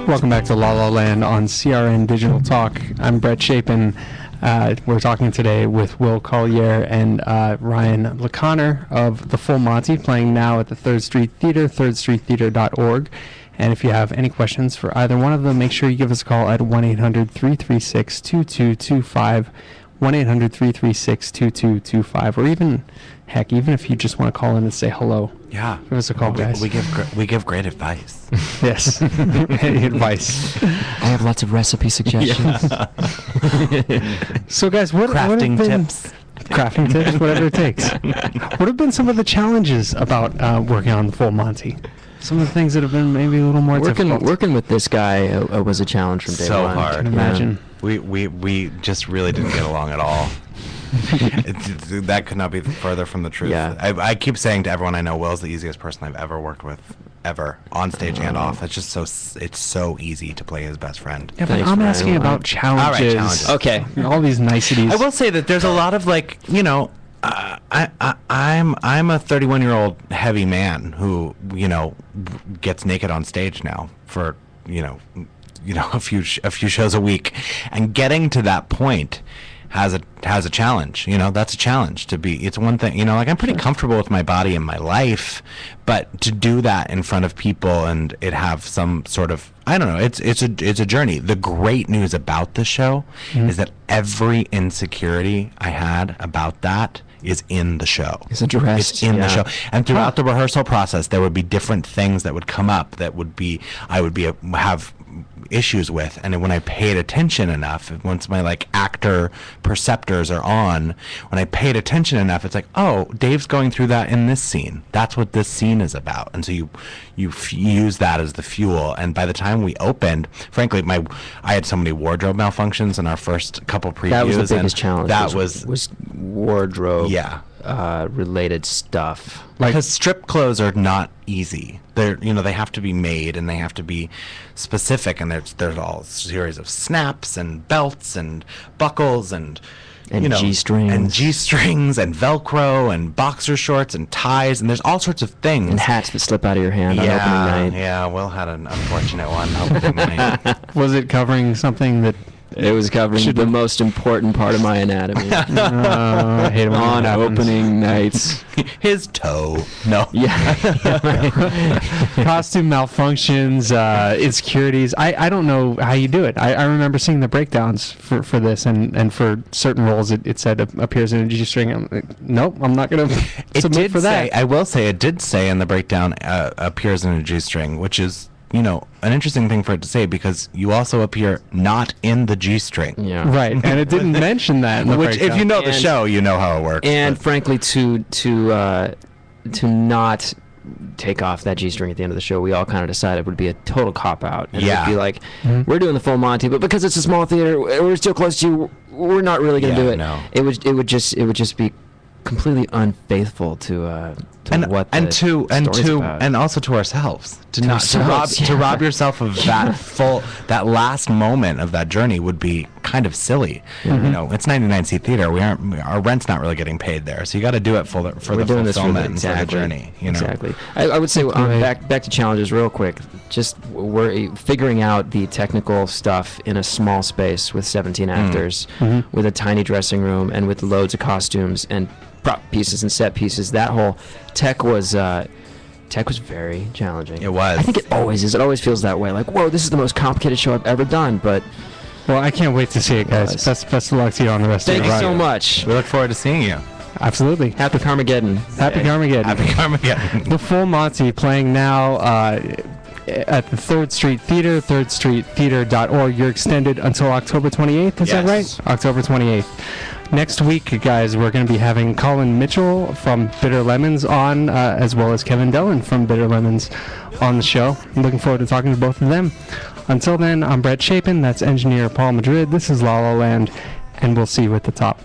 Welcome back to La La Land on CRN Digital Talk. I'm Brett Chapin. We're talking today with Will Collier and Ryan LeConnor of The Full Monty, playing now at the 3rd Street Theater, thirdstreettheater.org. And if you have any questions for either one of them, make sure you give us a call at 1-800-336-2225, 1-800-336-2225, or even if you just want to call in and say hello. Yeah. Give us a call, guys. We give great advice. Yes. Any advice. I have lots of recipe suggestions. Yeah. So, guys, what Crafting have been... tips. Crafting tips, whatever it takes. What have been some of the challenges about working on The Full Monty? Some of the things that have been maybe a little more difficult. Working with this guy was a challenge from day So one. hard. I can imagine. We just really didn't get along at all. That could not be further from the truth. Yeah. I keep saying to everyone I know, Will's the easiest person I've ever worked with, ever, on stage and off. It's just it's so easy to play his best friend. Yeah, but Thanks, I'm Ryan. asking about challenges. All right, challenges. Okay. All these niceties. I will say that there's a lot of I'm a 31-year-old heavy man who gets naked on stage now for a few shows a week, and getting to that point has a challenge. That's a challenge. It's one thing, I'm pretty comfortable with my body and my life, but to do that in front of people and it have some sort of, I don't know, it's a journey. The great news about the show is that every insecurity I had about that is in the show. It's addressed. It's in the show. And throughout the rehearsal process, there would be different things that would come up that I would have issues with, and when I paid attention enough, once my actor perceptors are on, when I paid attention enough, it's like, oh, Dave's going through that in this scene. That's what this scene is about. And so you use that as the fuel. And by the time we opened, frankly, I had so many wardrobe malfunctions in our first couple previews. That was the biggest challenge. That was wardrobe. Yeah. Related stuff. Because strip clothes are not easy. They're they have to be made and they have to be specific, and there's all a series of snaps and belts and buckles and G-strings and Velcro and boxer shorts and ties, and there's all sorts of things, and hats that slip out of your hand on opening night. Yeah, Will had an unfortunate one opening night. Was it covering something that... It was covering the most important part of my anatomy. I hate it when on that happens. opening nights. His toe. No. Yeah. Costume malfunctions, insecurities. I don't know how you do it. I remember seeing the breakdowns for this, and for certain roles it said appears in a G-string. I'm like, nope, I'm not going to submit for that. I will say it did say in the breakdown appears in a G-string, which is an interesting thing for it to say, because you also appear not in the G-string. Yeah. Right, and it didn't mention that in the Which, breakdown. if you know the show, you know how it works. And frankly, to not take off that G-string at the end of the show, we all kind of decided would be a total cop-out. And Yeah. it would be like, we're doing the Full Monty, but because it's a small theater, we're still close to you, we're not really going to do it. No. It would just be completely unfaithful to what the story's about. And also to ourselves. To ourselves, rob yourself of that last moment of that journey would be kind of silly. It's 99-seat theater. Our rent's not really getting paid there, so you got to do it for the fulfillment and for the journey. Exactly. I would say back to challenges real quick. Just we're figuring out the technical stuff in a small space with 17 actors, with a tiny dressing room and with loads of costumes and prop pieces and set pieces. That whole tech was very challenging. It was. I think it always is. It always feels that way. Like, whoa, this is the most complicated show I've ever done. But well, I can't wait to see it, guys. Best of luck to you on the rest of the ride. Thank you so much. We look forward to seeing you. Absolutely. Happy Carmageddon. Happy Carmageddon. Happy Carmageddon. The Full Monty, playing now at the 3rd Street Theater, thirdstreettheater.org. You're extended until October 28th. Is that right? October 28th. Next week, guys, we're going to be having Colin Mitchell from Bitter Lemons on, as well as Kevin Dillon from Bitter Lemons on the show. I'm looking forward to talking to both of them. Until then, I'm Brett Chapin. That's engineer Paul Madrid. This is La La Land, and we'll see you at the top.